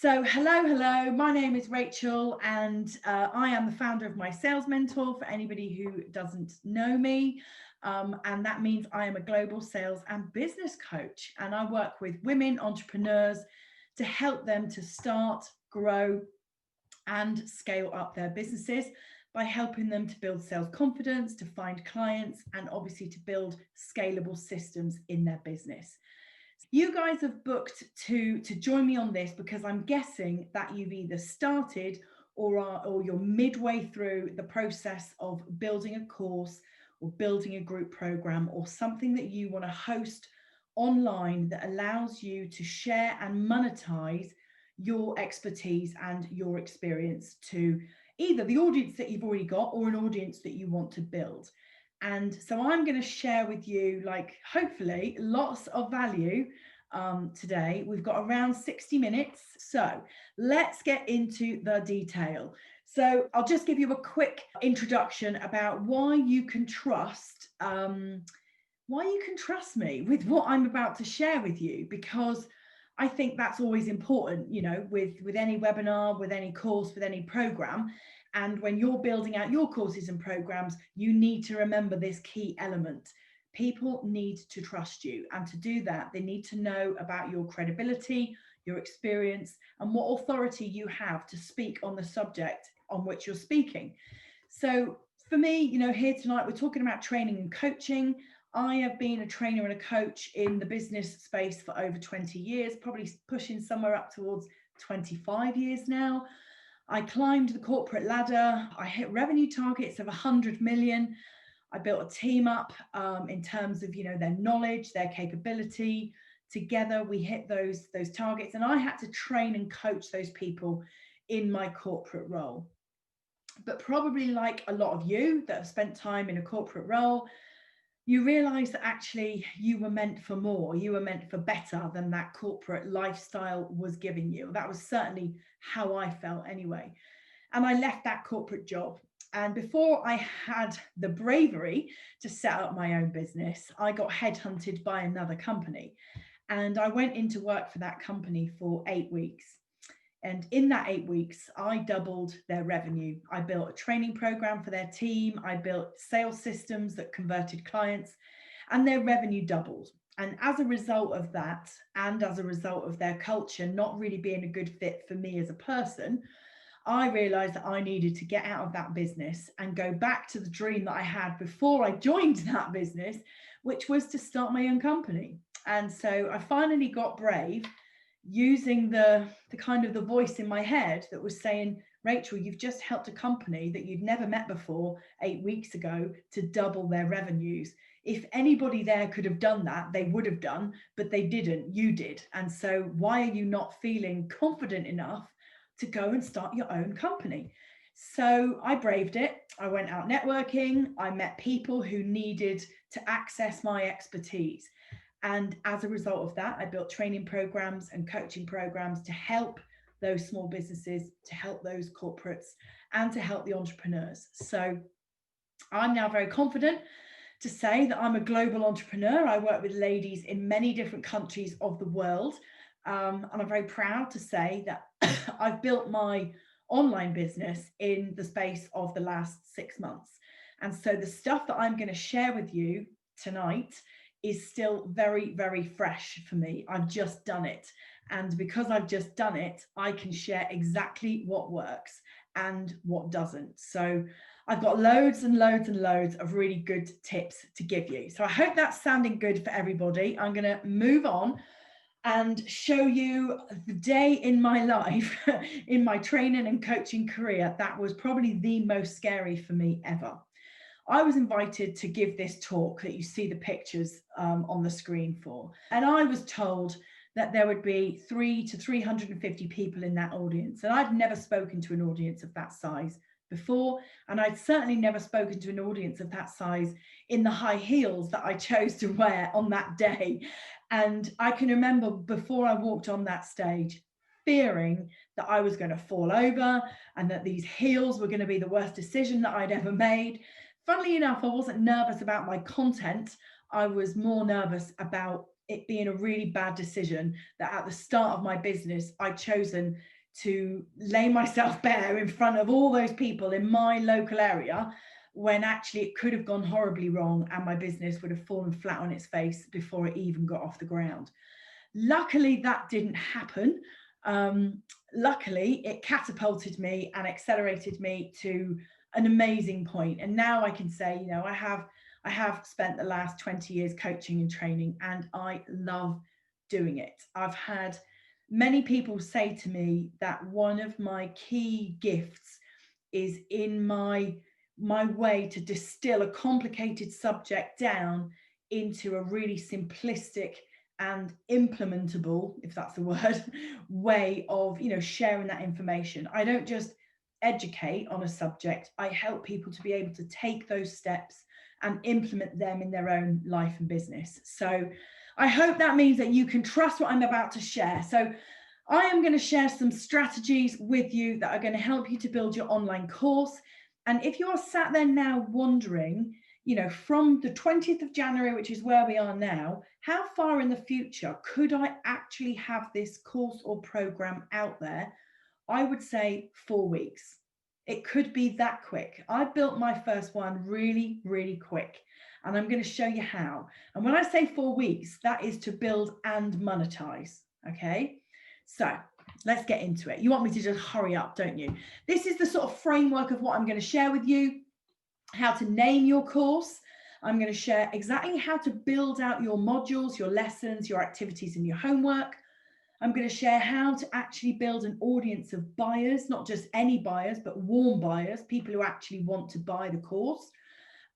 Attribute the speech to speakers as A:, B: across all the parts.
A: So hello, my name is Rachel and I am the founder of My Sales Mentor for anybody who doesn't know me. And that means I am a global sales and business coach, and I work with women entrepreneurs to help them to start, grow and scale up their businesses by helping them to build sales confidence, to find clients, and obviously to build scalable systems in their business. You guys have booked to join me on this because I'm guessing that you've either started or you're midway through the process of building a course or building a group program or something that you want to host online that allows you to share and monetize your expertise and your experience to either the audience that you've already got or an audience that you want to build. And so I'm going to share with you, like, hopefully lots of value today. We've got around 60 minutes. So let's get into the detail. So I'll just give you a quick introduction about why you can trust me with what I'm about to share with you, because I think that's always important, you know, with any webinar, with any course, with any program. And when you're building out your courses and programs, you need to remember this key element. People need to trust you. And to do that, they need to know about your credibility, your experience, and what authority you have to speak on the subject on which you're speaking. So for me, you know, here tonight, we're talking about training and coaching. I have been a trainer and a coach in the business space for over 20 years, probably pushing somewhere up towards 25 years now. I climbed the corporate ladder. I hit revenue targets of 100 million. I built a team up in terms of, you know, their knowledge, their capability. Together, we hit those targets, and I had to train and coach those people in my corporate role. But probably like a lot of you that have spent time in a corporate role, you realize that actually you were meant for more, you were meant for better than that corporate lifestyle was giving you. That was certainly how I felt anyway. And I left that corporate job. And before I had the bravery to set up my own business, I got headhunted by another company. And I went into work for that company for 8 weeks. And in that 8 weeks, I doubled their revenue. I built a training program for their team. I built sales systems that converted clients, and their revenue doubled. And as a result of that, and as a result of their culture not really being a good fit for me as a person, I realized that I needed to get out of that business and go back to the dream that I had before I joined that business, which was to start my own company. And so I finally got brave, using the kind of the voice in my head that was saying, Rachel, you've just helped a company that you'd never met before 8 weeks ago to double their revenues. If anybody there could have done that, they would have done, but they didn't. You did. And so why are you not feeling confident enough to go and start your own company? So I braved it. I went out networking. I met people who needed to access my expertise. And as a result of that, I built training programs and coaching programs to help those small businesses, to help those corporates, and to help the entrepreneurs. So I'm now very confident to say that I'm a global entrepreneur. I work with ladies in many different countries of the world. And I'm very proud to say that I've built my online business in the space of the last 6 months. And so the stuff that I'm going to share with you tonight is still very, very fresh for me. I've just done it. And because I've just done it, I can share exactly what works and what doesn't. So I've got loads and loads and loads of really good tips to give you. So I hope that's sounding good for everybody. I'm going to move on and show you the day in my life, in my training and coaching career. That was probably the most scary for me ever. I was invited to give this talk that you see the pictures on the screen for. And I was told that there would be 300 to 350 people in that audience. And I'd never spoken to an audience of that size before. And I'd certainly never spoken to an audience of that size in the high heels that I chose to wear on that day. And I can remember before I walked on that stage, fearing that I was going to fall over and that these heels were going to be the worst decision that I'd ever made. Funnily enough, I wasn't nervous about my content. I was more nervous about it being a really bad decision that at the start of my business, I'd chosen to lay myself bare in front of all those people in my local area, when actually it could have gone horribly wrong and my business would have fallen flat on its face before it even got off the ground. Luckily, that didn't happen. Luckily, it catapulted me and accelerated me to an amazing point. And now I can say, you know, I have spent the last 20 years coaching and training, and I love doing it. I've had many people say to me that one of my key gifts is in my way to distill a complicated subject down into a really simplistic and implementable, if that's the word, way of, you know, sharing that information. I don't just educate on a subject, I help people to be able to take those steps and implement them in their own life and business. So I hope that means that you can trust what I'm about to share. So I am going to share some strategies with you that are going to help you to build your online course. And if you are sat there now wondering, you know, from the 20th of January, which is where we are now, how far in the future could I actually have this course or program out there? I would say 4 weeks. It could be that quick. I built my first one really, really quick, and I'm going to show you how. And when I say 4 weeks, that is to build and monetize. Okay, so let's get into it. You want me to just hurry up, don't you? This is the sort of framework of what I'm going to share with you. How to name your course. I'm going to share exactly how to build out your modules, your lessons, your activities, and your homework. I'm going to share how to actually build an audience of buyers, not just any buyers, but warm buyers, people who actually want to buy the course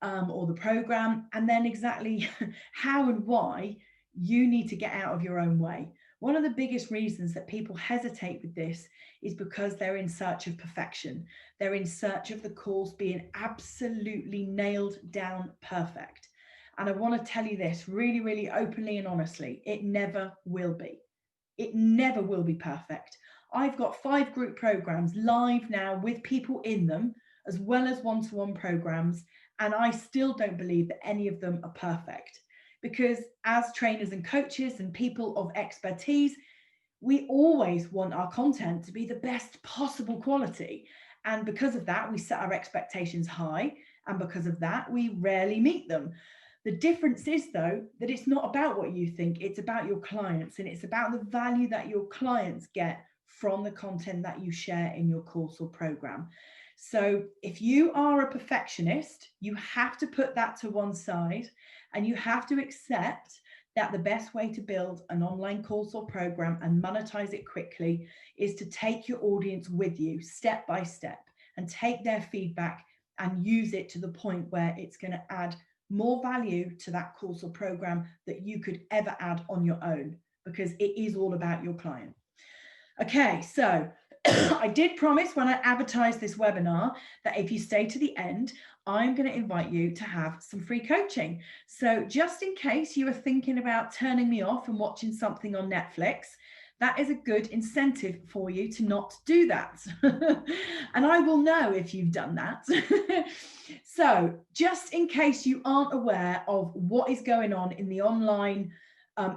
A: or the program, and then exactly how and why you need to get out of your own way. One of the biggest reasons that people hesitate with this is because they're in search of perfection. They're in search of the course being absolutely nailed down perfect. And I want to tell you this really, really openly and honestly, it never will be. It never will be perfect. I've got 5 group programs live now with people in them, as well as one-to-one programs, and I still don't believe that any of them are perfect. Because as trainers and coaches and people of expertise, we always want our content to be the best possible quality. And because of that, we set our expectations high. And because of that, we rarely meet them. The difference is, though, that it's not about what you think, it's about your clients, and it's about the value that your clients get from the content that you share in your course or program. So if you are a perfectionist, you have to put that to one side, and you have to accept that the best way to build an online course or program and monetize it quickly is to take your audience with you step by step and take their feedback and use it to the point where it's going to add more value to that course or program that you could ever add on your own, because it is all about your client. Okay, so I did promise when I advertised this webinar that if you stay to the end, I'm going to invite you to have some free coaching. So just in case you are thinking about turning me off and watching something on Netflix, that is a good incentive for you to not do that. And I will know if you've done that. So just in case you aren't aware of what is going on in the online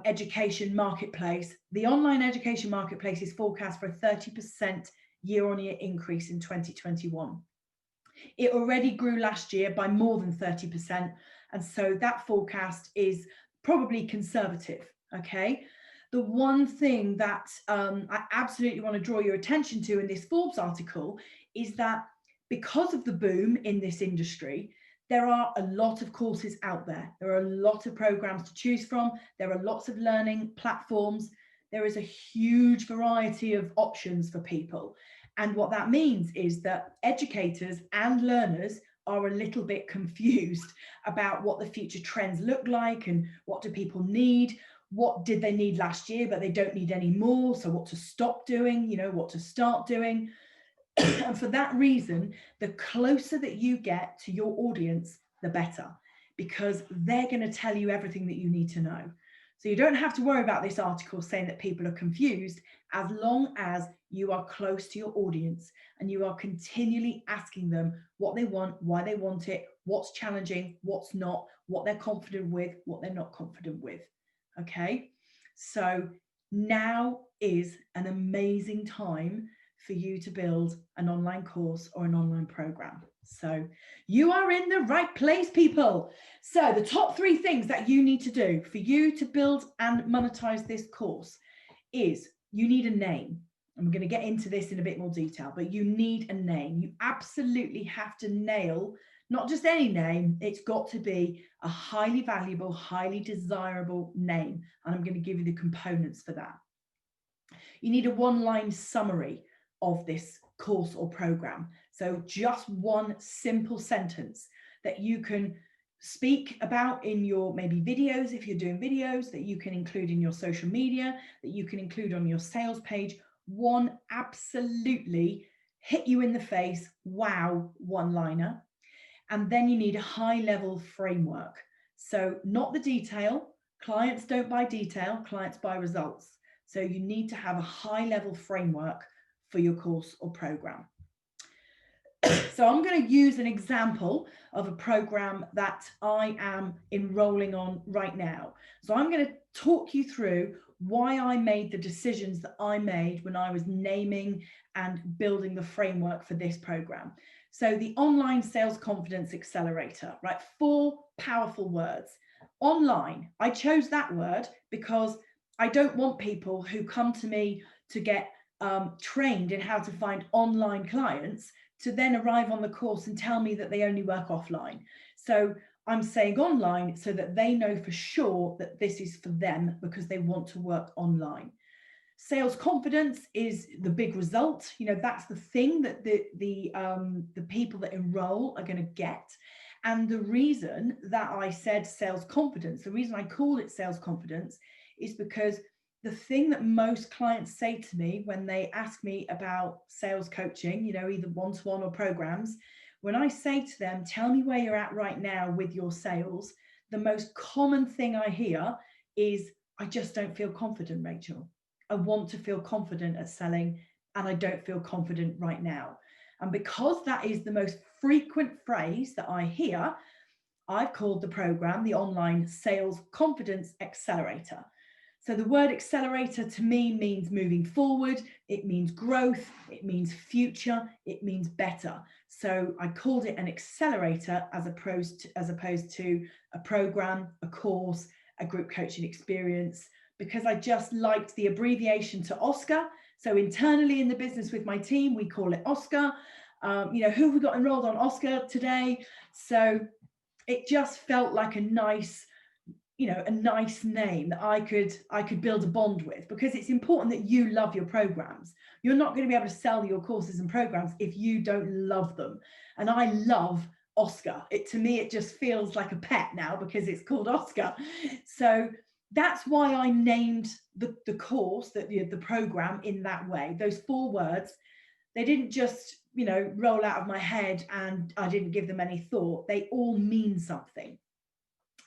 A: education marketplace, the online education marketplace is forecast for a 30% year-on-year increase in 2021. It already grew last year by more than 30%, and so that forecast is probably conservative. Okay, the one thing that I absolutely want to draw your attention to in this Forbes article is that because of the boom in this industry, there are a lot of courses out there. There are a lot of programs to choose from. There are lots of learning platforms. There is a huge variety of options for people. And what that means is that educators and learners are a little bit confused about what the future trends look like and what do people need. What did they need last year, but they don't need any more? So what to stop doing, you know, what to start doing. And for that reason, the closer that you get to your audience, the better, because they're going to tell you everything that you need to know. So you don't have to worry about this article saying that people are confused, as long as you are close to your audience and you are continually asking them what they want, why they want it, what's challenging, what's not, what they're confident with, what they're not confident with. Okay, so now is an amazing time for you to build an online course or an online program. So you are in the right place, people. So the top 3 things that you need to do for you to build and monetize this course is you need a name. And we're going to get into this in a bit more detail, but you need a name. You absolutely have to nail not just any name, it's got to be a highly valuable, highly desirable name. And I'm going to give you the components for that. You need a one-line summary of this course or program. So just one simple sentence that you can speak about in your maybe videos, if you're doing videos, that you can include in your social media, that you can include on your sales page. One absolutely hit you in the face, wow, one-liner. And then you need a high-level framework. So not the detail. Clients don't buy detail, clients buy results. So you need to have a high-level framework for your course or program. So I'm going to use an example of a program that I am enrolling on right now. So I'm going to talk you through why I made the decisions that I made when I was naming and building the framework for this program. So the Online Sales Confidence Accelerator, right? 4 powerful words. Online, I chose that word because I don't want people who come to me to get trained in how to find online clients to then arrive on the course and tell me that they only work offline. So I'm saying online so that they know for sure that this is for them because they want to work online. Sales confidence is the big result. You know, that's the thing that the people that enroll are going to get. And the reason that I said sales confidence, the reason I called it sales confidence is because the thing that most clients say to me when they ask me about sales coaching, you know, either one-to-one or programs, when I say to them, tell me where you're at right now with your sales, the most common thing I hear is, I just don't feel confident, Rachel. I want to feel confident at selling and I don't feel confident right now. And because that is the most frequent phrase that I hear, I've called the program the Online Sales Confidence Accelerator. So the word accelerator to me means moving forward, it means growth, it means future, it means better. So I called it an accelerator as opposed to a program, a course, a group coaching experience, because I just liked the abbreviation to Oscar. So internally in the business with my team, we call it Oscar. You know, who have we got enrolled on Oscar today? So it just felt like a nice, you know, a nice name that I could build a bond with, because it's important that you love your programs. You're not going to be able to sell your courses and programs if you don't love them. And I love Oscar. To me, it just feels like a pet now because it's called Oscar. So that's why I named the course, the program in that way. Those 4 words, they didn't just, you know, roll out of my head and I didn't give them any thought. They all mean something.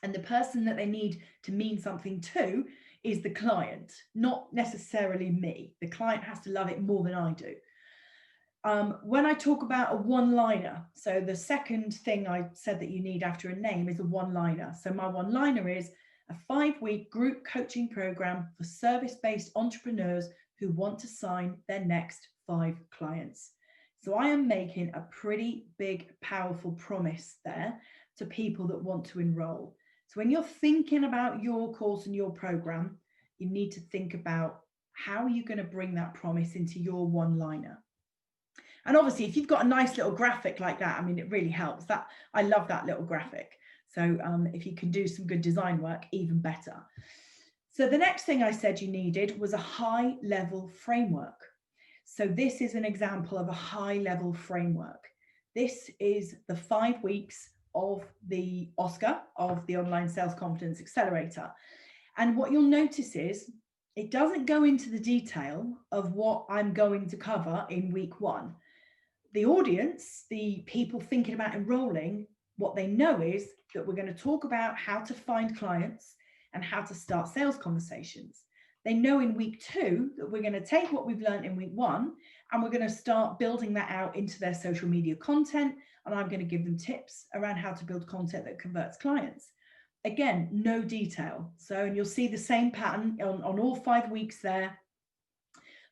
A: And the person that they need to mean something to is the client, not necessarily me. The client has to love it more than I do. When I talk about a one-liner, so the second thing I said that you need after a name is a one-liner. So my one-liner is a 5-week group coaching program for service-based entrepreneurs who want to sign their next 5 clients. So I am making a pretty big, powerful promise there to people that want to enroll. So when you're thinking about your course and your program, you need to think about how are you going to bring that promise into your one-liner. And obviously, if you've got a nice little graphic like that, I mean, it really helps. That I love that little graphic. So if you can do some good design work, even better. So the next thing I said you needed was a high-level framework. So this is an example of a high-level framework. This is the 5 weeks of the Oscar, of the Online Sales Confidence Accelerator. And what you'll notice is it doesn't go into the detail of what I'm going to cover in week 1. The audience, the people thinking about enrolling, what they know is that we're going to talk about how to find clients and how to start sales conversations. They know in week 2 that we're going to take what we've learned in week 1 and we're going to start building that out into their social media content. And I'm going to give them tips around how to build content that converts clients. Again, no detail. So, and you'll see the same pattern on all 5 weeks there.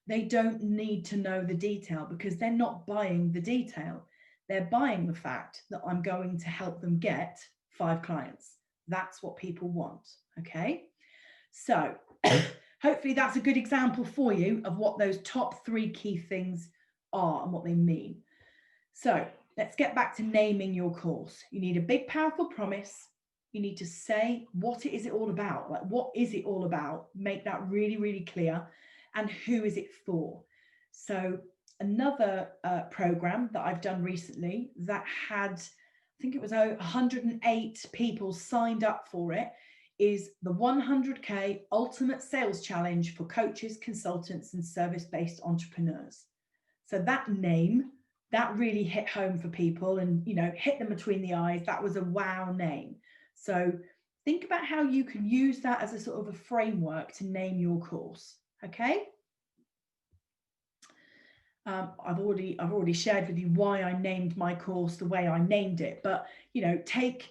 A: They don't need to know the detail because they're not buying the detail. They're buying the fact that I'm going to help them get 5 clients. That's what people want. Okay. So hopefully that's a good example for you of what those top 3 key things are and what they mean. So let's get back to naming your course. You need a big, powerful promise. You need to say, what is it all about? Like, what is it all about? Make that really, really clear. And who is it for? So another program that I've done recently that had, I think it was 108 people signed up for it, is the 100K Ultimate Sales Challenge for coaches, consultants, and service-based entrepreneurs. So that name, that really hit home for people and, you know, hit them between the eyes. That was a wow name. So think about how you can use that as a sort of a framework to name your course. Okay. I've already shared with you why I named my course the way I named it, but you know, take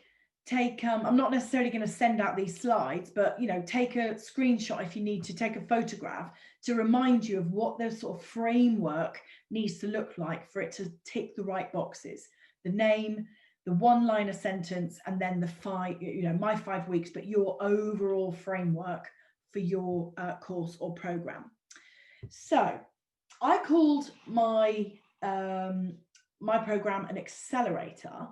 A: I'm not necessarily going to send out these slides, but you know, take a screenshot if you need to, take a photograph to remind you of what the sort of framework needs to look like for it to tick the right boxes. The name, the one-liner sentence, and then the 5, you know, my 5 weeks, but your overall framework for your course or program. So I called my my program an accelerator,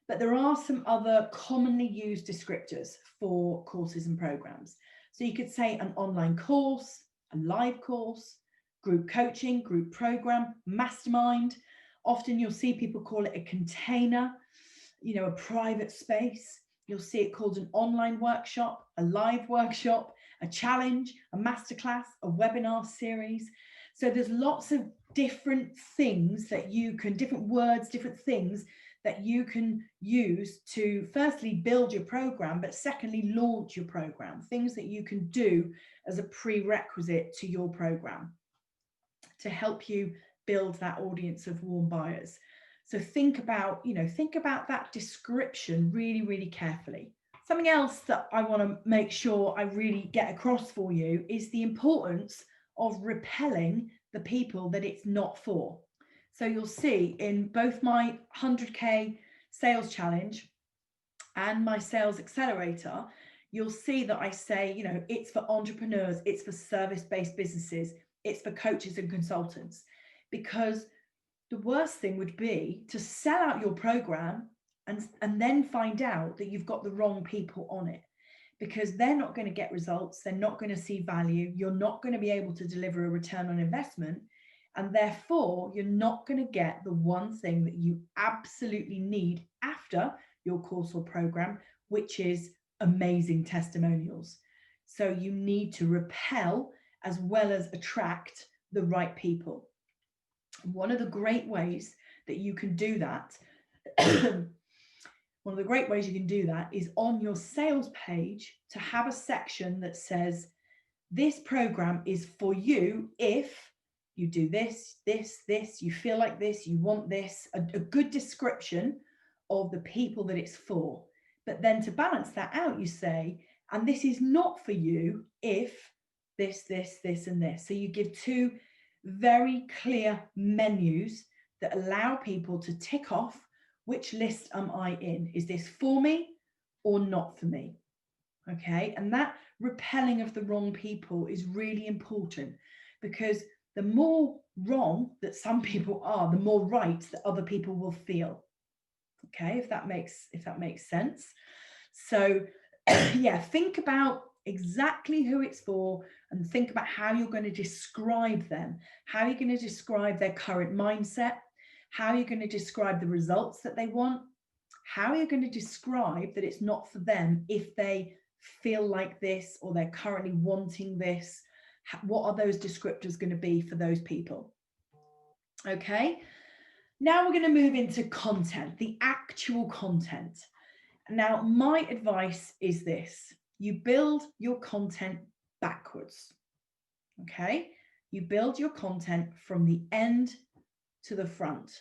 A: but there are some other commonly used descriptors for courses and programs. So you could say an online course, a live course, group coaching, group program, mastermind. Often you'll see people call it a container, you know, a private space. You'll see it called an online workshop, a live workshop, a challenge, a masterclass, a webinar series. So there's lots of different things that you can, different words, different things that you can use to firstly build your program, but secondly, launch your program, things that you can do as a prerequisite to your program to help you build that audience of warm buyers. So think about, you know, think about that description really, really carefully. Something else that I want to make sure I really get across for you is the importance of repelling the people that it's not for. So you'll see in both my 100K sales challenge and my sales accelerator, you'll see that I say, you know, it's for entrepreneurs, it's for service-based businesses, it's for coaches and consultants, because the worst thing would be to sell out your program and then find out that you've got the wrong people on it, because they're not going to get results, they're not going to see value, you're not going to be able to deliver a return on investment, and therefore you're not going to get the one thing that you absolutely need after your course or program, which is amazing testimonials. So you need to repel as well as attract the right people. One of the great ways that you can do that one of the great ways you can do that is on your sales page to have a section that says, this program is for you if you do this, this, you feel like this, you want this, a good description of the people that it's for. But then to balance that out, you say, and this is not for you if this, and this. So you give 2 very clear menus that allow people to tick off, which list am I in? Is this for me or not for me? Okay, and that repelling of the wrong people is really important, because the more wrong that some people are, the more right that other people will feel. Okay, if that makes sense. So yeah, think about exactly who it's for and think about how you're going to describe them, how you're going to describe their current mindset, how you're going to describe the results that they want, how you're going to describe that it's not for them if they feel like this or they're currently wanting this. What are those descriptors going to be for those people? Okay, now we're going to move into content, the actual content. Now, my advice is this: you build your content backwards. Okay, you build your content from the end to the front,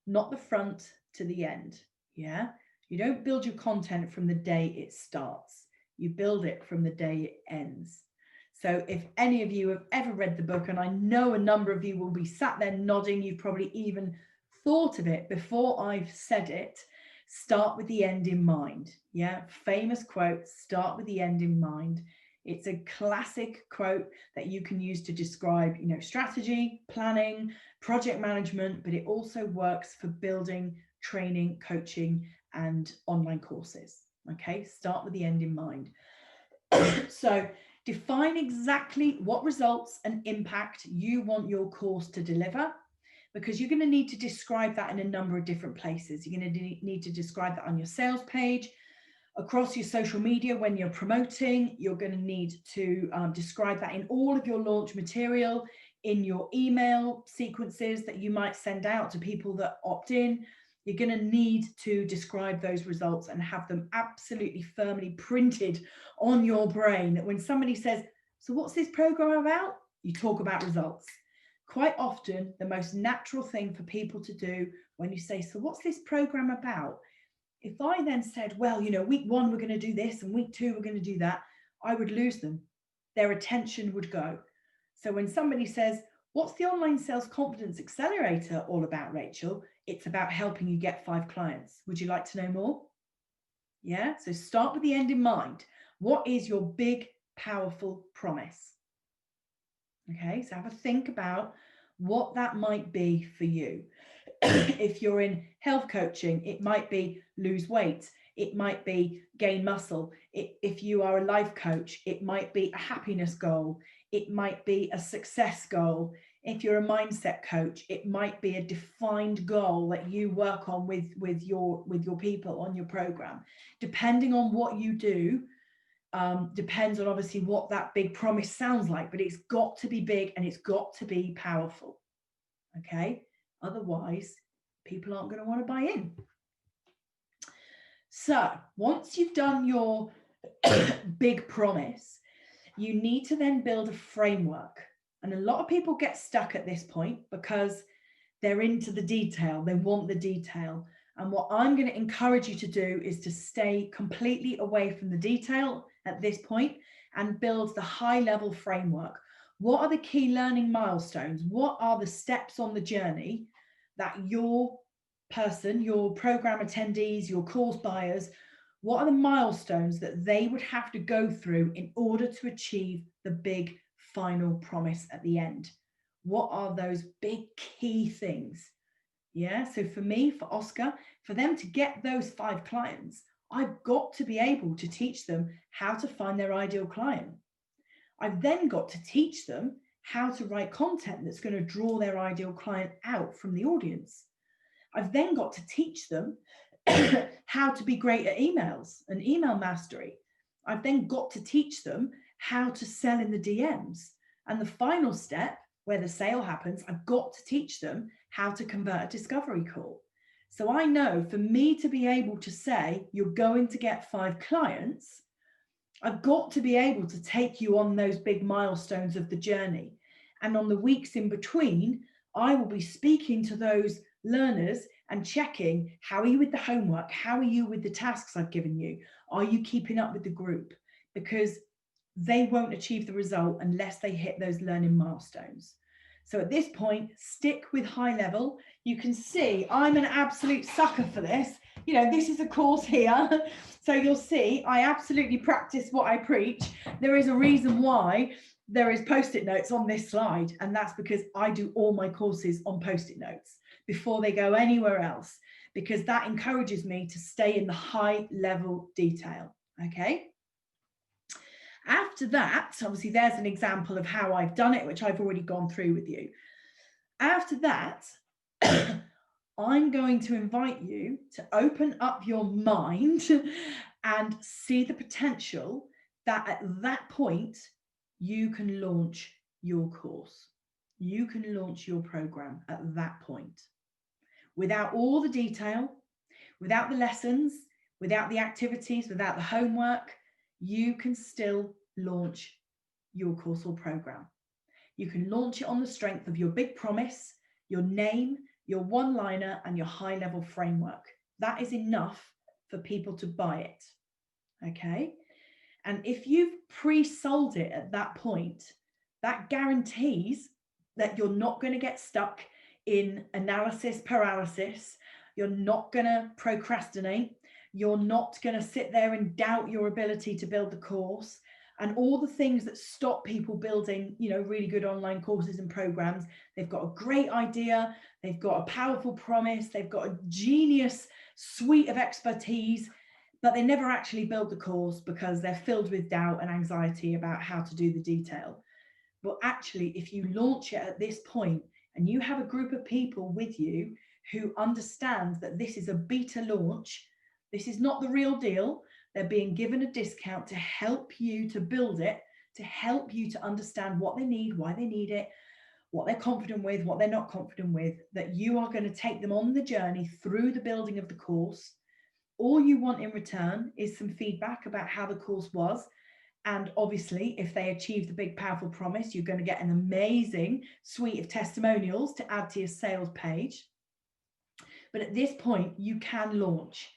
A: not the front to the end. Yeah, you don't build your content from the day it starts, you build it from the day it ends. So if any of you have ever read the book, and I know a number of you will be sat there nodding, you've probably even thought of it before I've said it, start with the end in mind. Yeah, famous quote, start with the end in mind. It's a classic quote that you can use to describe, strategy, planning, project management, but it also works for building, training, coaching, and online courses. Okay, start with the end in mind. So define exactly what results and impact you want your course to deliver, because you're going to need to describe that in a number of different places. You're going to need to describe that on your sales page, across your social media when you're promoting. You're going to need to describe that in all of your launch material, in your email sequences that you might send out to people that opt in. You're going to need to describe those results and have them absolutely firmly printed on your brain, that when somebody says, so what's this program about? You talk about results. Quite often, the most natural thing for people to do when you say, so what's this program about? If I then said, well, week 1, we're going to do this, and week 2, we're going to do that, I would lose them. Their attention would go. So when somebody says, what's the Online Sales Confidence Accelerator all about, Rachel? It's about helping you get 5 clients. Would you like to know more? Yeah, so start with the end in mind. What is your big, powerful promise? Okay, so have a think about what that might be for you. If you're in health coaching, it might be lose weight. It might be gain muscle. If you are a life coach, it might be a happiness goal. It might be a success goal. If you're a mindset coach, it might be a defined goal that you work on with your people on your program. Depending on what you do, depends on obviously what that big promise sounds like, but it's got to be big and it's got to be powerful. Okay, otherwise people aren't going to want to buy in. So once you've done your big promise, you need to then build a framework. And a lot of people get stuck at this point because they're into the detail. They want the detail. And what I'm going to encourage you to do is to stay completely away from the detail at this point and build the high-level framework. What are the key learning milestones? What are the steps on the journey that your person, your program attendees, your course buyers, what are the milestones that they would have to go through in order to achieve the big final promise at the end? What are those big key things? Yeah, so for me, for Oscar, for them to get those 5 clients, I've got to be able to teach them how to find their ideal client. I've then got to teach them how to write content that's going to draw their ideal client out from the audience. I've then got to teach them how to be great at emails and email mastery. I've then got to teach them how to sell in the DMs. And the final step, where the sale happens, I've got to teach them how to convert a discovery call. So I know for me to be able to say, you're going to get 5 clients, I've got to be able to take you on those big milestones of the journey. And on the weeks in between, I will be speaking to those learners and checking, how are you with the homework? How are you with the tasks I've given you? Are you keeping up with the group? Because they won't achieve the result unless they hit those learning milestones. So at this point, stick with high level. You can see I'm an absolute sucker for this. This is a course here. So you'll see I absolutely practice what I preach. There is a reason why there is post-it notes on this slide, and that's because I do all my courses on post-it notes before they go anywhere else, because that encourages me to stay in the high level detail. Okay. After that, obviously there's an example of how I've done it, which I've already gone through with you. After that, I'm going to invite you to open up your mind and see the potential that at that point, you can launch your course. You can launch your program at that point. Without all the detail, without the lessons, without the activities, without the homework, you can still launch your course or program. You can launch it on the strength of your big promise, your name, your one-liner, and your high-level framework. That is enough for people to buy it. Okay. And if you've pre-sold it at that point, that guarantees that you're not going to get stuck in analysis paralysis. You're not going to procrastinate. You're not going to sit there and doubt your ability to build the course, and all the things that stop people building, really good online courses and programs. They've got a great idea. They've got a powerful promise. They've got a genius suite of expertise, but they never actually build the course because they're filled with doubt and anxiety about how to do the detail. But actually, if you launch it at this point and you have a group of people with you who understand that this is a beta launch, this is not the real deal, they're being given a discount to help you to build it, to help you to understand what they need, why they need it, what they're confident with, what they're not confident with, that you are going to take them on the journey through the building of the course. All you want in return is some feedback about how the course was. And obviously, if they achieve the big, powerful promise, you're going to get an amazing suite of testimonials to add to your sales page. But at this point, you can launch.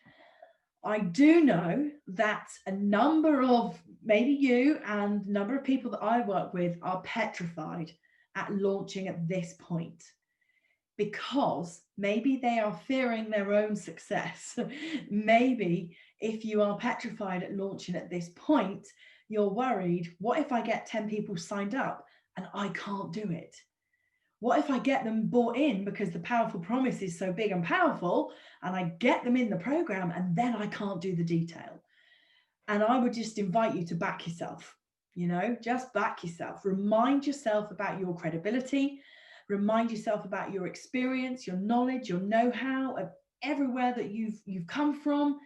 A: I do know that a number of, maybe you and a number of people that I work with are petrified at launching at this point, because maybe they are fearing their own success. Maybe if you are petrified at launching at this point, you're worried, what if I get 10 people signed up and I can't do it? What if I get them bought in because the powerful promise is so big and powerful, and I get them in the program and then I can't do the detail? And I would just invite you to back yourself, just back yourself. Remind yourself about your credibility. Remind yourself about your experience, your knowledge, your know-how of everywhere that you've come from,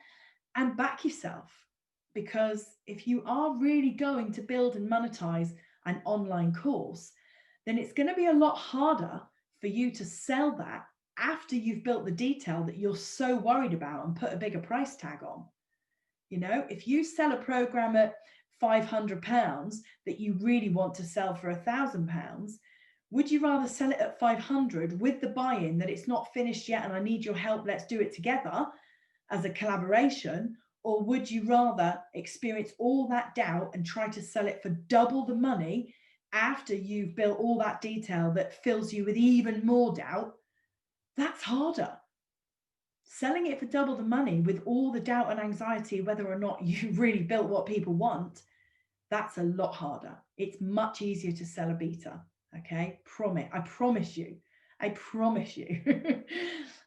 A: and back yourself. Because if you are really going to build and monetize an online course, then it's going to be a lot harder for you to sell that after you've built the detail that you're so worried about and put a bigger price tag on. If you sell a program at £500 that you really want to sell for £1,000, would you rather sell it at 500 with the buy-in that it's not finished yet and I need your help, let's do it together as a collaboration? Or would you rather experience all that doubt and try to sell it for double the money after you've built all that detail that fills you with even more doubt? That's harder. Selling it for double the money with all the doubt and anxiety whether or not you really built what people want, that's a lot harder. It's much easier to sell a beta. Okay, I promise you.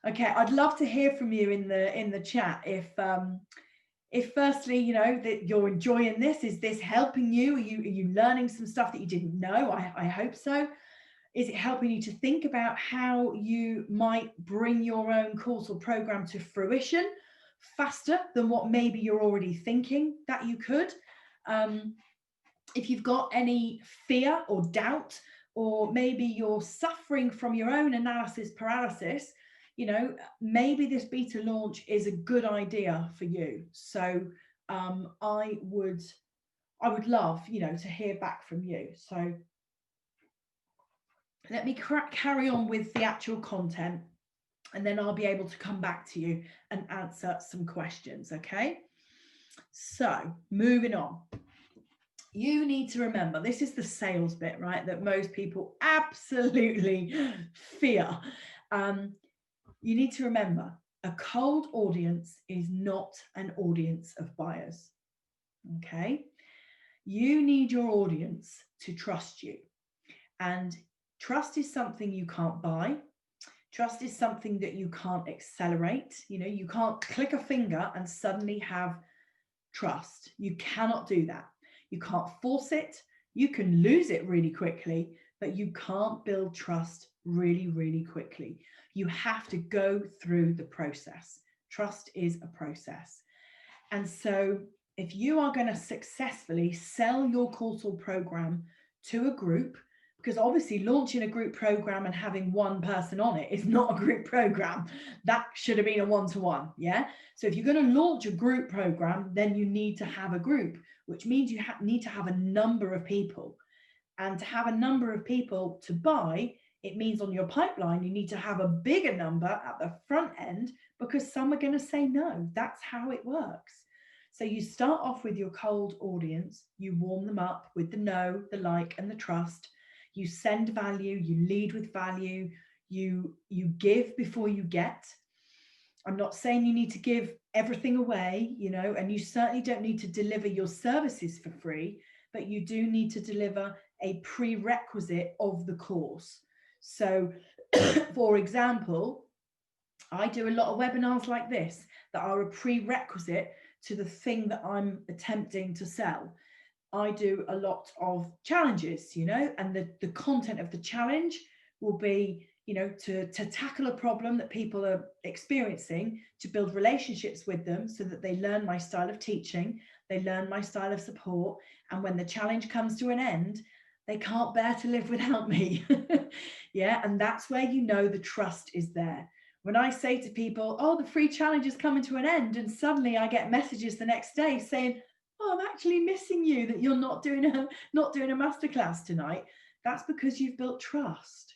A: Okay, I'd love to hear from you in the chat if firstly, that you're enjoying this. Is this helping you? Are you learning some stuff that you didn't know? I hope so. Is it helping you to think about how you might bring your own course or program to fruition faster than what maybe you're already thinking that you could? If you've got any fear or doubt, or maybe you're suffering from your own analysis paralysis, maybe this beta launch is a good idea for you. So I would love, to hear back from you. So let me carry on with the actual content, and then I'll be able to come back to you and answer some questions. Okay, so moving on. You need to remember, this is the sales bit, right, that most people absolutely fear. You need to remember, a cold audience is not an audience of buyers. Okay, you need your audience to trust you, and trust is something you can't buy. Trust is something that you can't accelerate. You can't click a finger and suddenly have trust. You cannot do that. You can't force it. You can lose it really quickly, but you can't build trust really, really quickly. You have to go through the process. Trust is a process. And so if you are going to successfully sell your course or program to a group, because obviously launching a group program and having one person on it is not a group program. That should have been a one-to-one, yeah? So if you're going to launch a group program, then you need to have a group, which means you need to have a number of people. And to have a number of people to buy, it means on your pipeline, you need to have a bigger number at the front end, because some are going to say no. That's how it works. So you start off with your cold audience, you warm them up with the know, the like, and the trust. You send value, you lead with value, you give before you get. I'm not saying you need to give everything away, and you certainly don't need to deliver your services for free, but you do need to deliver a prerequisite of the course. So, for example, I do a lot of webinars like this that are a prerequisite to the thing that I'm attempting to sell. I do a lot of challenges, and the content of the challenge will be, to tackle a problem that people are experiencing, to build relationships with them so that they learn my style of teaching, they learn my style of support, and when the challenge comes to an end, they can't bear to live without me. Yeah, and that's where the trust is there. When I say to people, oh, the free challenge is coming to an end, and suddenly I get messages the next day saying, oh, I'm actually missing you, that you're not doing a masterclass tonight. That's because you've built trust.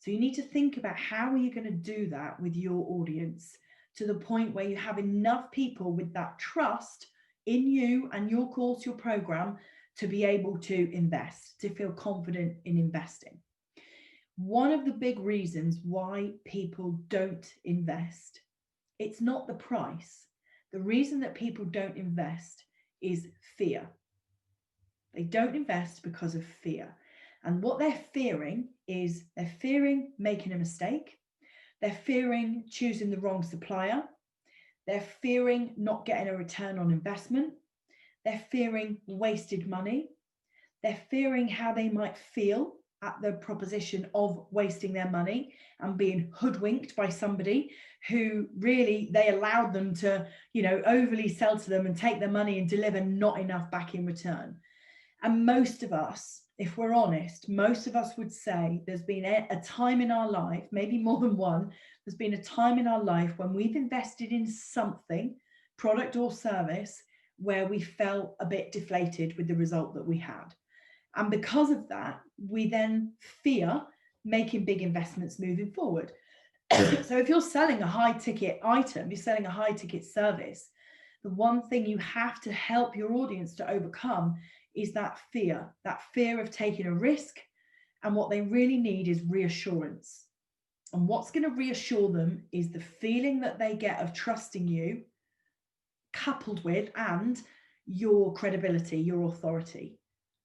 A: So you need to think about how are you going to do that with your audience to the point where you have enough people with that trust in you and your course, your program, to be able to invest, to feel confident in investing. One of the big reasons why people don't invest, it's not the price. The reason that people don't invest is fear. They don't invest because of fear. And what they're fearing is they're fearing making a mistake. They're fearing choosing the wrong supplier. They're fearing not getting a return on investment. They're fearing wasted money. They're fearing how they might feel at the proposition of wasting their money and being hoodwinked by somebody who really they allowed them to, overly sell to them and take their money and deliver not enough back in return. And most of us, if we're honest, most of us would say there's been a time in our life, maybe more than one, there's been a time in our life when we've invested in something, product or service, where we felt a bit deflated with the result that we had. And because of that, we then fear making big investments moving forward. So if you're selling a high ticket item, you're selling a high ticket service, the one thing you have to help your audience to overcome is that fear of taking a risk. And what they really need is reassurance. And what's going to reassure them is the feeling that they get of trusting you, coupled with, and your credibility, your authority.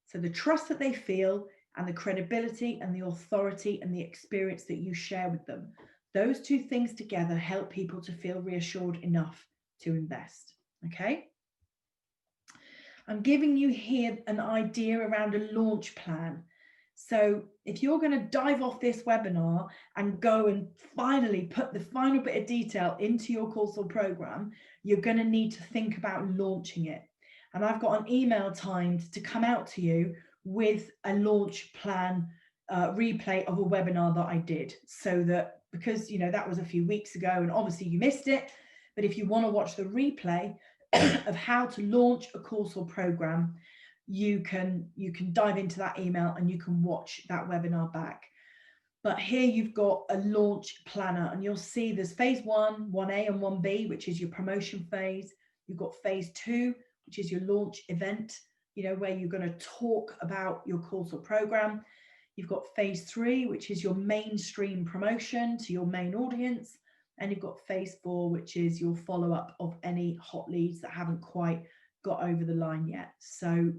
A: So the trust that they feel and the credibility and the authority and the experience that you share with them, those two things together help people to feel reassured enough to invest. Okay. I'm giving you here an idea around a launch plan. So if you're going to dive off this webinar and go and finally put the final bit of detail into your course or program, you're going to need to think about launching it. And I've got an email timed to come out to you with a launch plan replay of a webinar that I did. So that, because that was a few weeks ago and obviously you missed it, but if you want to watch the replay of how to launch a course or program, you can dive into that email and you can watch that webinar back. But here you've got a launch planner, and you'll see there's phase 1, 1A and 1B, which is your promotion phase. You've got phase 2, which is your launch event, where you're going to talk about your course or program. You've got phase 3, which is your mainstream promotion to your main audience. And you've got phase 4, which is your follow-up of any hot leads that haven't quite got over the line yet. So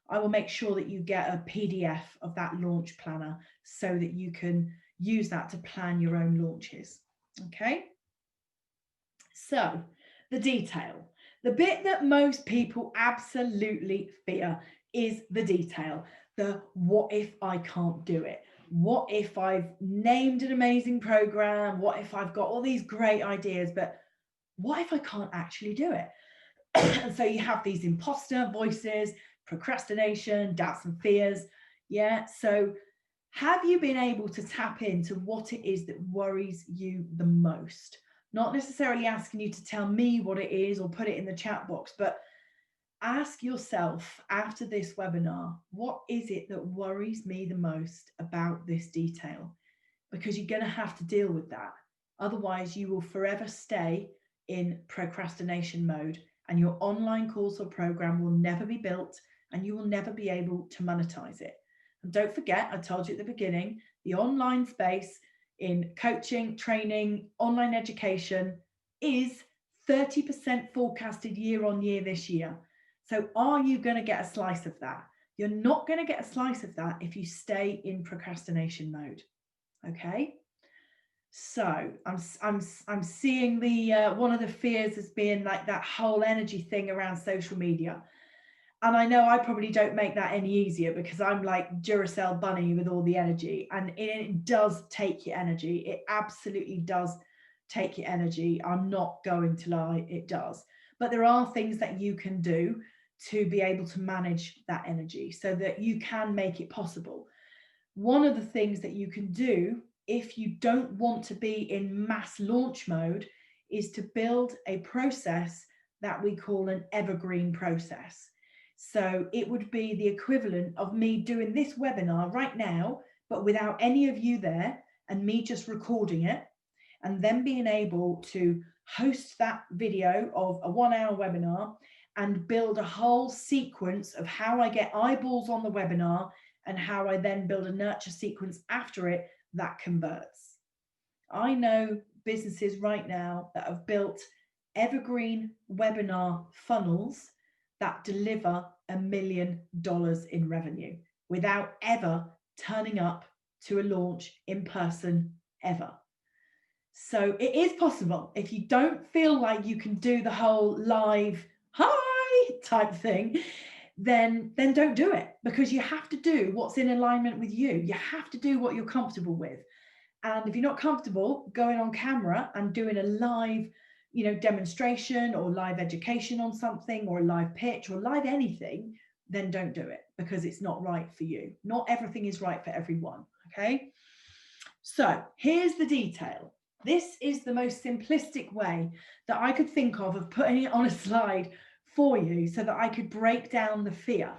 A: I will make sure that you get a PDF of that launch planner so that you can use that to plan your own launches. Okay. So the detail, the bit that most people absolutely fear is the detail. The what if I can't do it? What if I've named an amazing program? What if I've got all these great ideas, but what if I can't actually do it? And so you have these imposter voices, procrastination, doubts and fears. Yeah. So have you been able to tap into what it is that worries you the most? Not necessarily asking you to tell me what it is or put it in the chat box, but ask yourself after this webinar, what is it that worries me the most about this detail? Because you're going to have to deal with that. Otherwise, you will forever stay in procrastination mode and your online course or program will never be built and you will never be able to monetize it. And don't forget, I told you at the beginning, the online space in coaching, training, online education is 30% forecasted year on year this year. So are you going to get a slice of that? You're not going to get a slice of that if you stay in procrastination mode. Okay. So I'm seeing the one of the fears as being like that whole energy thing around social media. And I know I probably don't make that any easier because I'm like Duracell bunny with all the energy, and it does take your energy. It absolutely does take your energy. I'm not going to lie, it does. But there are things that you can do to be able to manage that energy so that you can make it possible. One of the things that you can do if you don't want to be in mass launch mode is to build a process that we call an evergreen process. So it would be the equivalent of me doing this webinar right now, but without any of you there, and me just recording it, and then being able to host that video of a 1 hour webinar and build a whole sequence of how I get eyeballs on the webinar and how I then build a nurture sequence after it that converts. I know businesses right now that have built evergreen webinar funnels that deliver $1 million in revenue without ever turning up to a launch in person ever. So it is possible. If you don't feel like you can do the whole live hi type thing, then don't do it, because you have to do what's in alignment with you. You have to do what you're comfortable with. And if you're not comfortable going on camera and doing a live, demonstration or live education on something or a live pitch or live anything, then don't do it, because it's not right for you. Not everything is right for everyone. Okay. So here's the detail. This is the most simplistic way that I could think of putting it on a slide for you so that I could break down the fear.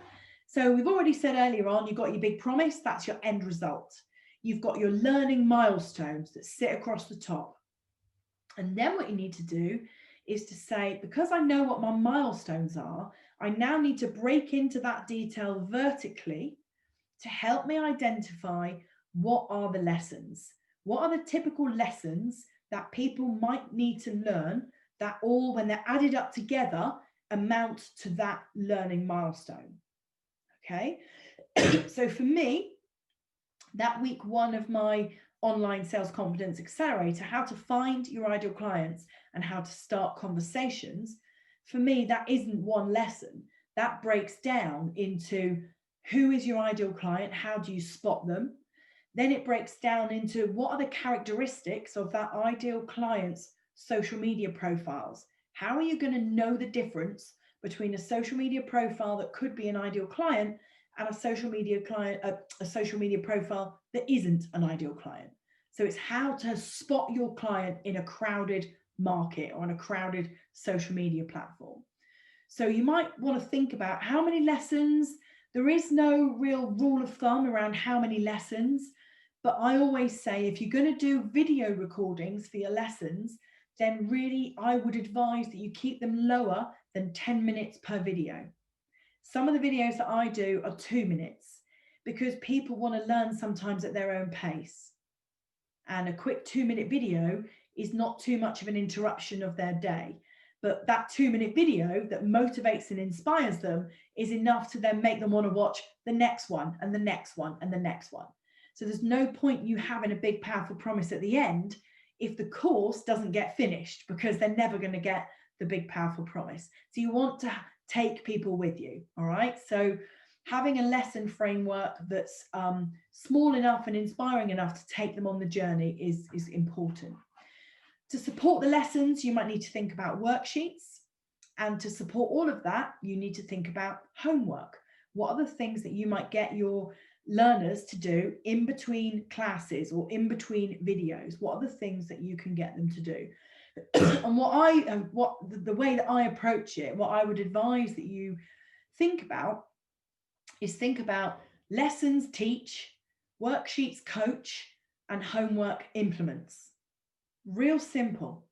A: So we've already said earlier on, you've got your big promise, that's your end result. You've got your learning milestones that sit across the top. And then what you need to do is to say, because I know what my milestones are, I now need to break into that detail vertically to help me identify what are the lessons. What are the typical lessons that people might need to learn that all, when they're added up together, amount to that learning milestone? Okay. So for me, that week 1 of my online sales confidence accelerator, how to find your ideal clients and how to start conversations, for me, that isn't one lesson. That breaks down into who is your ideal client, how do you spot them? Then it breaks down into what are the characteristics of that ideal client's social media profiles. How are you going to know the difference between a social media profile that could be an ideal client and a social media profile that isn't an ideal client? So it's how to spot your client in a crowded market or on a crowded social media platform. So you might want to think about how many lessons. There is no real rule of thumb around how many lessons, but I always say if you're going to do video recordings for your lessons, then really I would advise that you keep them lower than 10 minutes per video. Some of the videos that I do are 2 minutes because people want to learn sometimes at their own pace. And a quick 2-minute video is not too much of an interruption of their day. But that 2-minute video that motivates and inspires them is enough to then make them want to watch the next one and the next one and the next one. So there's no point you having a big, powerful promise at the end if the course doesn't get finished, because they're never going to get the big, powerful promise. So you want to take people with you. All right. So having a lesson framework that's small enough and inspiring enough to take them on the journey is important. To support the lessons, you might need to think about worksheets. And to support all of that, you need to think about homework. What are the things that you might get your learners to do in between classes or in between videos? What are the things that you can get them to do? And the way that I approach it, what I would advise that you think about is think about lessons teach, worksheets coach, and homework implements. Real simple.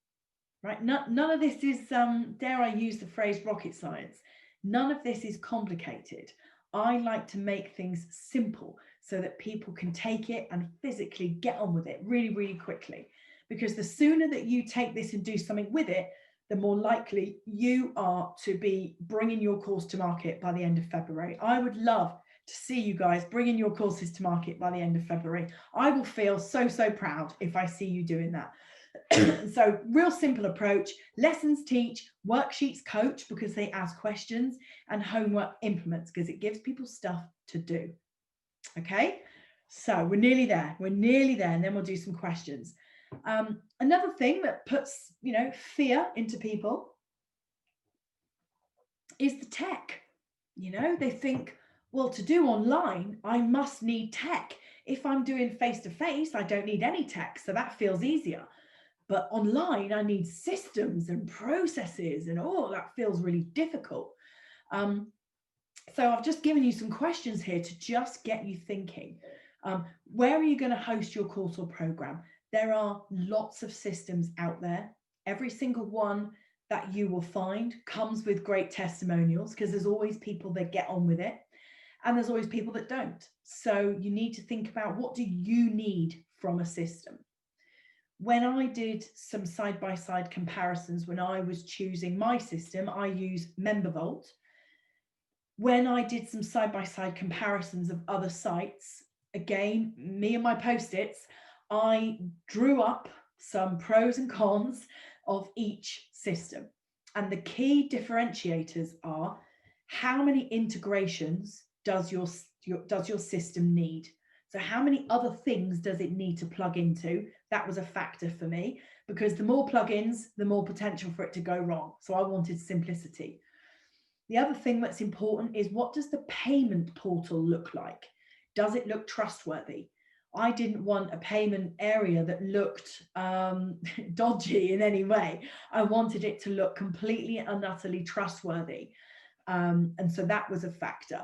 A: right? None of this is, dare I use the phrase rocket science. None of this is complicated. I like to make things simple so that people can take it and physically get on with it really, really quickly. Because the sooner that you take this and do something with it, the more likely you are to be bringing your course to market by the end of February. I would love to see you guys bringing your courses to market by the end of February. I will feel so, so proud if I see you doing that. So real simple approach: lessons teach, worksheets coach because they ask questions, and homework implements because it gives people stuff to do. Okay, so we're nearly there, and then we'll do some questions. Another thing that puts, fear into people is the tech. They think, well, to do online, I must need tech. If I'm doing face-to-face, I don't need any tech, so that feels easier. But online, I need systems and processes, and that feels really difficult. So I've just given you some questions here to just get you thinking. Where are you going to host your course or program? There are lots of systems out there. Every single one that you will find comes with great testimonials, because there's always people that get on with it, and there's always people that don't. So you need to think about, what do you need from a system? When I did some side-by-side comparisons, when I was choosing my system, I use MemberVault. When I did some side-by-side comparisons of other sites, again, me and my post-its, I drew up some pros and cons of each system. And the key differentiators are, how many integrations does your system need? So how many other things does it need to plug into? That was a factor for me, because the more plugins, the more potential for it to go wrong. So I wanted simplicity. The other thing that's important is, what does the payment portal look like? Does it look trustworthy? I didn't want a payment area that looked dodgy in any way. I wanted it to look completely and utterly trustworthy. And so that was a factor.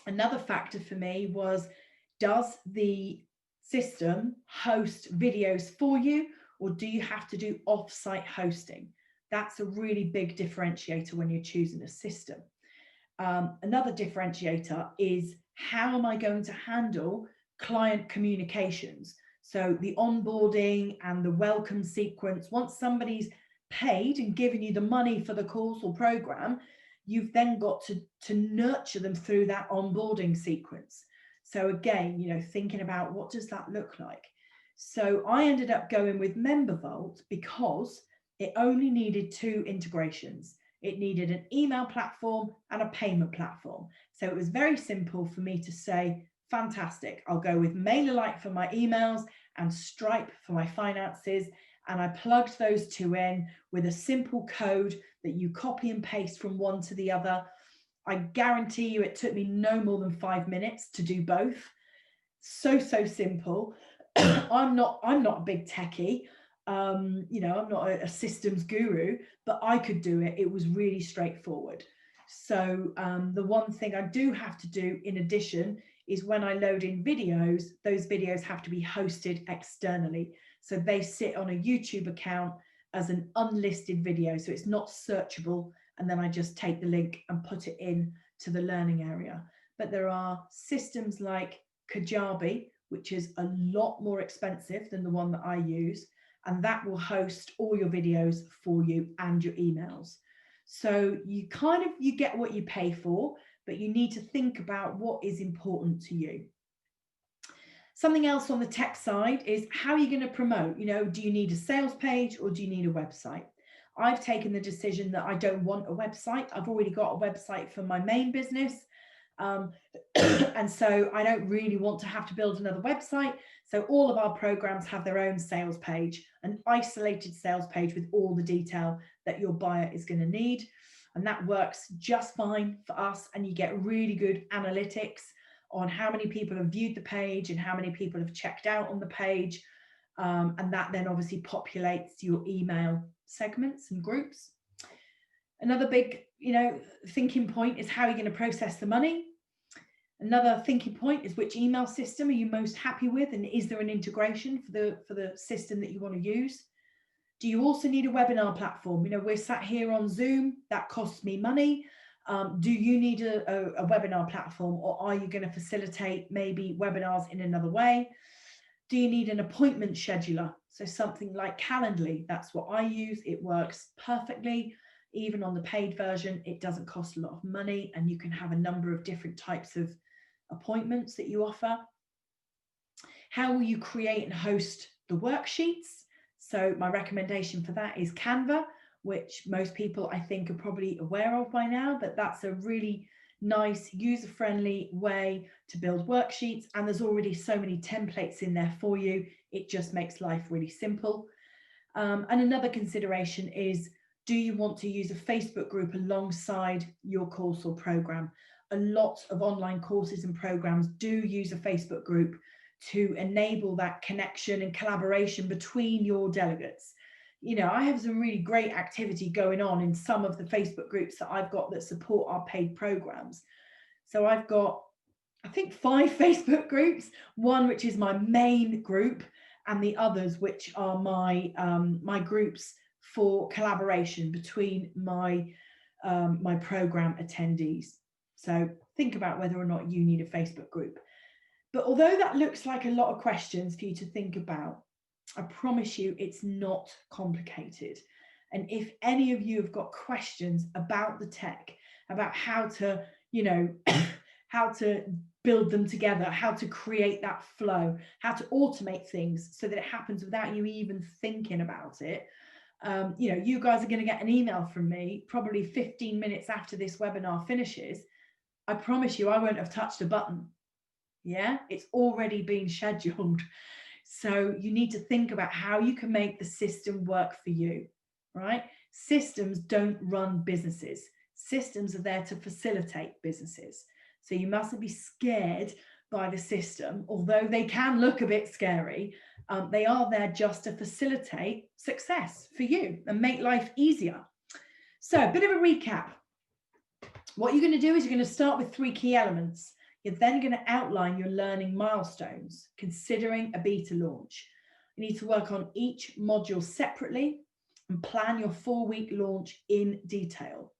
A: Another factor for me was, does the system host videos for you, or do you have to do off-site hosting? That's a really big differentiator when you're choosing a system. Another differentiator is, how am I going to handle client communications? So the onboarding and the welcome sequence, once somebody's paid and given you the money for the course or program, you've then got to nurture them through that onboarding sequence. So again, thinking about, what does that look like? So I ended up going with MemberVault because it only needed 2 integrations. It needed an email platform and a payment platform. So it was very simple for me to say, fantastic, I'll go with MailerLite for my emails and Stripe for my finances. And I plugged those 2 in with a simple code that you copy and paste from one to the other. I guarantee you it took me no more than 5 minutes to do both. So simple. I'm not a big techie. I'm not a systems guru, but I could do it. It was really straightforward. So the one thing I do have to do in addition is, when I load in videos, those videos have to be hosted externally. So they sit on a YouTube account as an unlisted video. So it's not searchable. And then I just take the link and put it in to the learning area. But there are systems like Kajabi, which is a lot more expensive than the one that I use. And that will host all your videos for you and your emails. So you get what you pay for, but you need to think about what is important to you. Something else on the tech side is, how are you going to promote? Do you need a sales page or do you need a website? I've taken the decision that I don't want a website. I've already got a website for my main business. And so I don't really want to have to build another website. So all of our programs have their own sales page, an isolated sales page with all the detail that your buyer is going to need. And that works just fine for us. And you get really good analytics on how many people have viewed the page and how many people have checked out on the page. And that then obviously populates your email segments and groups. Another big, thinking point is, how are you going to process the money? Another thinking point is, which email system are you most happy with, and is there an integration for the system that you want to use? Do you also need a webinar platform? You know, we're sat here on Zoom, that costs me money. Do you need a webinar platform, or are you going to facilitate maybe webinars in another way? Do you need an appointment scheduler? So something like Calendly, that's what I use. It works perfectly. Even on the paid version, it doesn't cost a lot of money, and you can have a number of different types of appointments that you offer. How will you create and host the worksheets? So my recommendation for that is Canva, which most people I think are probably aware of by now, but that's a really nice user-friendly way to build worksheets, and there's already so many templates in there for you. It just makes life really simple. And another consideration is, do you want to use a Facebook group alongside your course or program? A lot of online courses and programs do use a Facebook group to enable that connection and collaboration between your delegates. You know, I have some really great activity going on in some of the Facebook groups that I've got that support our paid programs. So I've got, I think, 5 Facebook groups, one which is my main group, and the others which are my my groups for collaboration between my my program attendees. So think about whether or not you need a Facebook group. But although that looks like a lot of questions for you to think about, I promise you it's not complicated. And if any of you have got questions about the tech, about how to, you know, how to build them together, how to create that flow, how to automate things so that it happens without you even thinking about it, you know, you guys are going to get an email from me probably 15 minutes after this webinar finishes. I promise you I won't have touched a button. Yeah, it's already been scheduled. So you need to think about how you can make the system work for you, right? Systems don't run businesses. Systems are there to facilitate businesses. So you mustn't be scared by the system, although they can look a bit scary. They are there just to facilitate success for you and make life easier. So a bit of a recap. What you're going to do is you're going to start with 3 key elements. You're then going to outline your learning milestones, considering a beta launch. You need to work on each module separately and plan your 4-week launch in detail.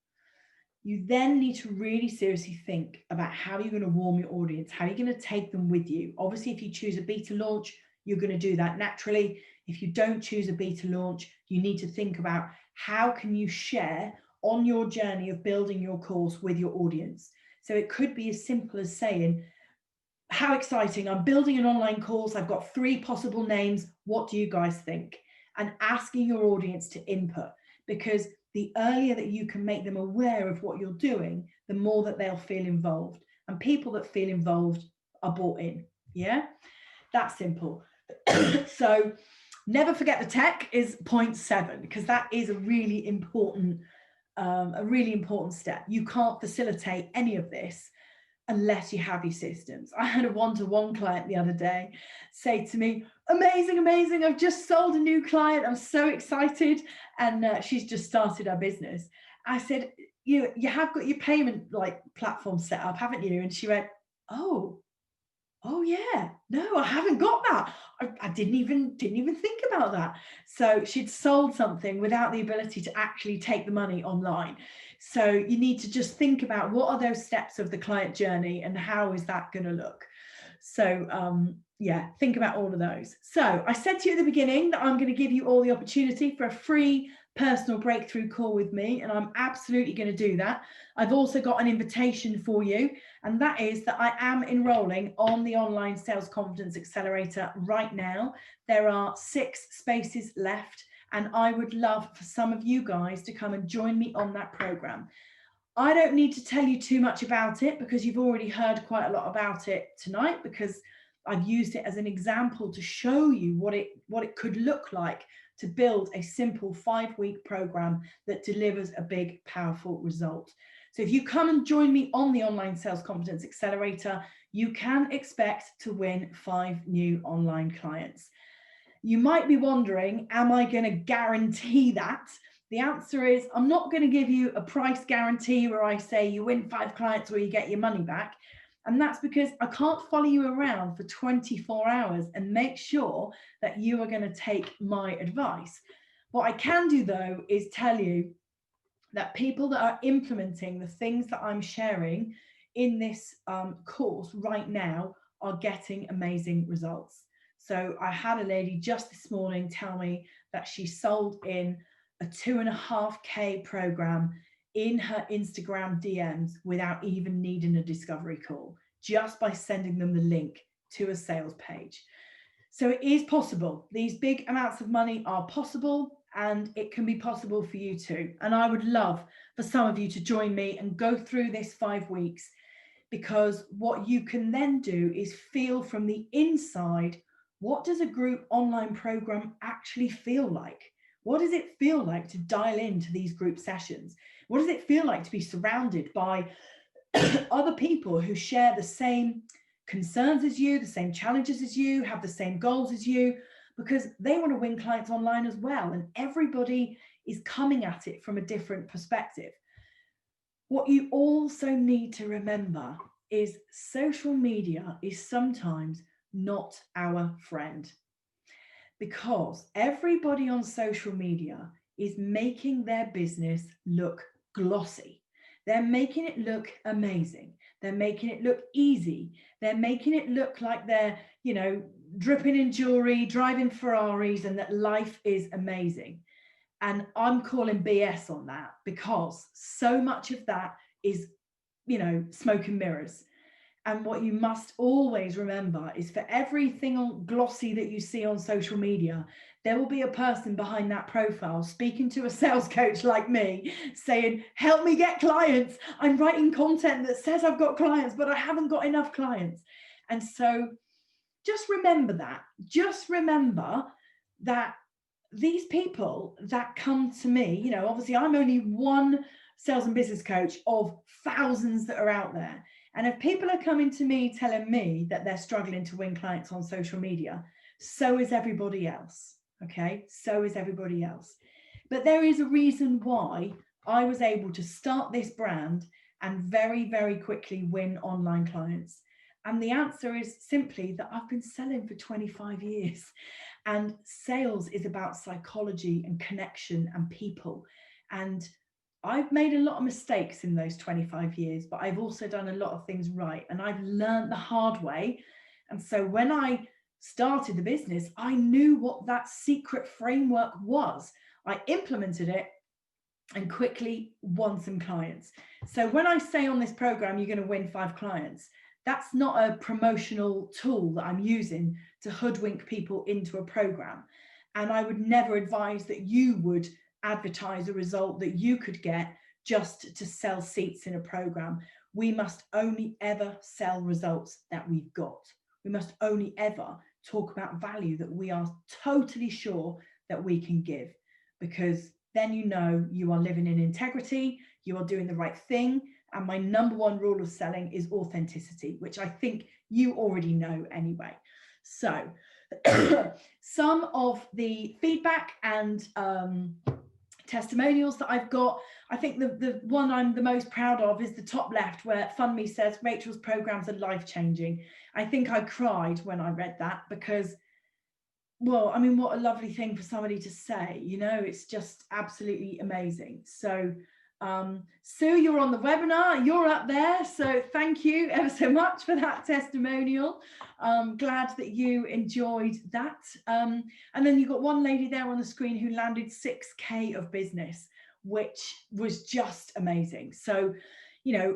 A: You then need to really seriously think about how you're going to warm your audience, how you're going to take them with you. Obviously, if you choose a beta launch, you're going to do that naturally. If you don't choose a beta launch, you need to think about how can you share on your journey of building your course with your audience. So it could be as simple as saying, how exciting, I'm building an online course, I've got 3 possible names, what do you guys think? And asking your audience to input, because the earlier that you can make them aware of what you're doing, the more that they'll feel involved. And people that feel involved are bought in. Yeah, that's simple. So never forget the tech is point 7, because that is a really important step. You can't facilitate any of this unless you have your systems. I had a one-to-one client the other day say to me, amazing, amazing, I've just sold a new client, I'm so excited. And she's just started her business. I said, you have got your payment like platform set up, haven't you? And she went, oh yeah, no, I haven't got that. I didn't even think about that. So she'd sold something without the ability to actually take the money online. So you need to just think about what are those steps of the client journey and how is that going to look. So yeah, think about all of those. So I said to you at the beginning that I'm going to give you all the opportunity for a free personal breakthrough call with me, and I'm absolutely going to do that. I've also got an invitation for you, and that is that I am enrolling on the Online Sales Confidence Accelerator right now. There are 6 spaces left, and I would love for some of you guys to come and join me on that program. I don't need to tell you too much about it because you've already heard quite a lot about it tonight, because I've used it as an example to show you what it could look like to build a simple 5-week program that delivers a big, powerful result. So if you come and join me on the Online Sales Confidence Accelerator, you can expect to win 5 new online clients. You might be wondering, am I going to guarantee that? The answer is, I'm not going to give you a price guarantee where I say you win 5 clients or you get your money back. And that's because I can't follow you around for 24 hours and make sure that you are going to take my advice. What I can do though is tell you that people that are implementing the things that I'm sharing in this course right now are getting amazing results. So I had a lady just this morning tell me that she sold in a 2.5K program in her Instagram DMs without even needing a discovery call, just by sending them the link to a sales page. So it is possible. These big amounts of money are possible, and it can be possible for you too. And I would love for some of you to join me and go through this 5 weeks, because what you can then do is feel from the inside, what does a group online program actually feel like? What does it feel like to dial into these group sessions? What does it feel like to be surrounded by other people who share the same concerns as you, the same challenges as you, have the same goals as you, because they want to win clients online as well. And everybody is coming at it from a different perspective. What you also need to remember is social media is sometimes not our friend, because everybody on social media is making their business look glossy. They're making it look amazing. They're making it look easy. They're making it look like they're, dripping in jewelry, driving Ferraris, and that life is amazing. And I'm calling BS on that, because so much of that is, smoke and mirrors. And what you must always remember is, for everything on glossy that you see on social media, there will be a person behind that profile speaking to a sales coach like me, saying, help me get clients. I'm writing content that says I've got clients, but I haven't got enough clients. And so just remember that. Just remember that these people that come to me, obviously I'm only one sales and business coach of thousands that are out there. And if people are coming to me telling me that they're struggling to win clients on social media, so is everybody else. Okay, so is everybody else. But there is a reason why I was able to start this brand and very, very quickly win online clients. And the answer is simply that I've been selling for 25 years. And sales is about psychology and connection and people. And I've made a lot of mistakes in those 25 years, but I've also done a lot of things right. And I've learned the hard way. And so when I started the business, I knew what that secret framework was. I implemented it and quickly won some clients. So when I say on this program, you're going to win 5 clients, that's not a promotional tool that I'm using to hoodwink people into a program. And I would never advise that you would advertise a result that you could get just to sell seats in a program. We must only ever sell results that we've got. We must only ever talk about value that we are totally sure that we can give, because then you are living in integrity, you are doing the right thing. And my number one rule of selling is authenticity, which I think you already know anyway. So some of the feedback and testimonials that I've got, I think the one I'm the most proud of is the top left, where FundMe says Rachel's programs are life-changing. I think I cried when I read that, because, well, I mean, what a lovely thing for somebody to say, it's just absolutely amazing. So Sue, you're on the webinar, you're up there, so thank you ever so much for that testimonial. Glad that you enjoyed that. And then you've got one lady there on the screen who landed 6K of business, which was just amazing. So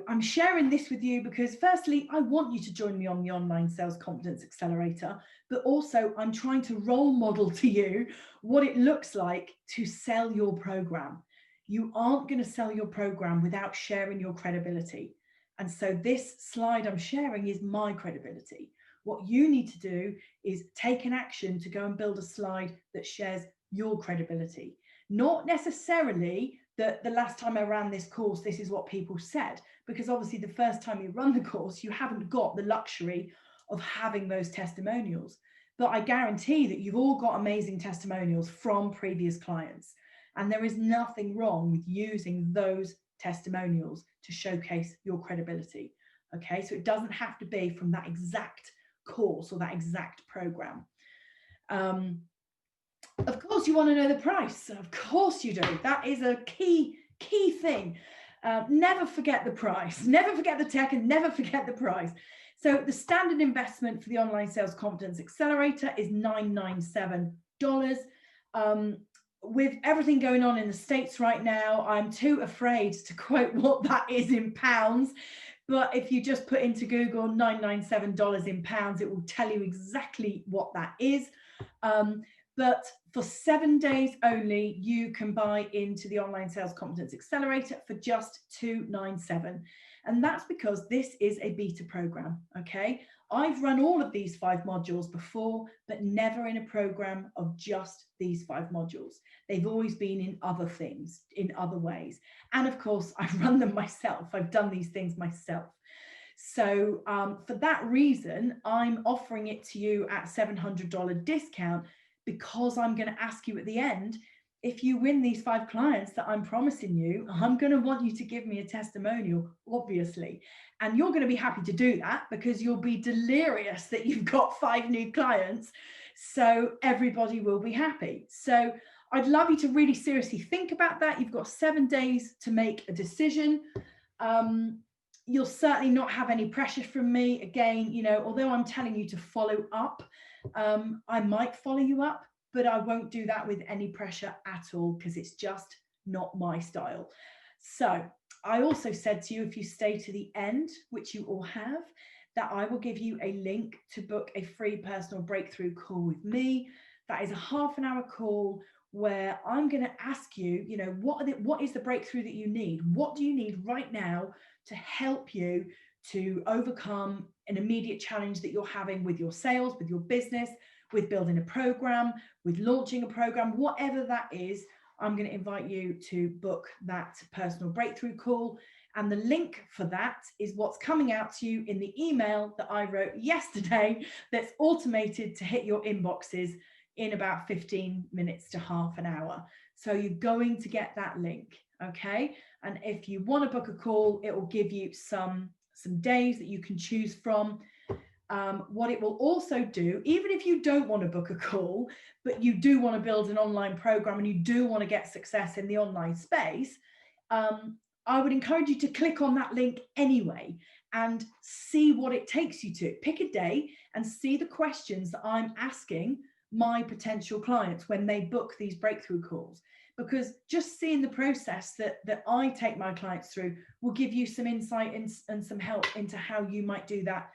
A: I'm sharing this with you because, firstly, I want you to join me on the Online Sales Confidence Accelerator, but also I'm trying to role model to you what it looks like to sell your program. You aren't going to sell your program without sharing your credibility. And so this slide I'm sharing is my credibility. What you need to do is take an action to go and build a slide that shares your credibility. Not necessarily that the last time I ran this course, this is what people said, because obviously the first time you run the course, you haven't got the luxury of having those testimonials. But I guarantee that you've all got amazing testimonials from previous clients. And there is nothing wrong with using those testimonials to showcase your credibility. Okay, so it doesn't have to be from that exact course or that exact program. Of course, you want to know the price. Of course you do. That is a key thing. Never forget the price. Never forget the tech, and never forget the price. So the standard investment for the Online Sales Confidence Accelerator is $997. With everything going on in the States right now, I'm too afraid to quote what that is in pounds. But if you just put into Google $997 in pounds, it will tell you exactly what that is. But for 7 days only, you can buy into the Online Sales Confidence Accelerator for just $297. And that's because this is a beta program, okay? I've run all of these 5 modules before, but never in a program of just these 5 modules. They've always been in other things, in other ways. And of course, I've run them myself. I've done these things myself. So for that reason, I'm offering it to you at $700 discount, because I'm going to ask you at the end, if you win these 5 clients that I'm promising you, I'm going to want you to give me a testimonial, obviously. And you're going to be happy to do that because you'll be delirious that you've got 5 new clients. So everybody will be happy. So I'd love you to really seriously think about that. You've got 7 days to make a decision. You'll certainly not have any pressure from me. Again, you know, although I'm telling you to follow up, I might follow you up, but I won't do that with any pressure at all, because it's just not my style. So I also said to you, if you stay to the end, which you all have, that I will give you a link to book a free personal breakthrough call with me. That is a half-an-hour call where I'm going to ask you, you know, what is the breakthrough that you need? What do you need right now to help you to overcome an immediate challenge that you're having with your sales, with your business, with building a program, with launching a program, whatever that is. I'm going to invite you to book that personal breakthrough call. And the link for that is what's coming out to you in the email that I wrote yesterday, that's automated to hit your inboxes in about 15 minutes to half an hour. So you're going to get that link, okay? And if you want to book a call, it will give you some days that you can choose from. What it will also do, even if you don't want to book a call, but you do want to build an online program and you do want to get success in the online space, I would encourage you to click on that link anyway and see what it takes you to. Pick a day and see the questions that I'm asking my potential clients when they book these breakthrough calls. Because just seeing the process that I take my clients through will give you some insight and some help into how you might do that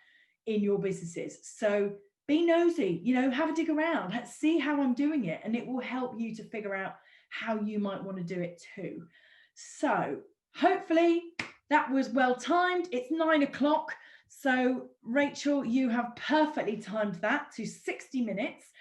A: in your businesses. So be nosy, you know, have a dig around, let's see how I'm doing it, and it will help you to figure out how you might want to do it too. So hopefully that was well timed. It's 9 o'clock. So Rachel, you have perfectly timed that to 60 minutes.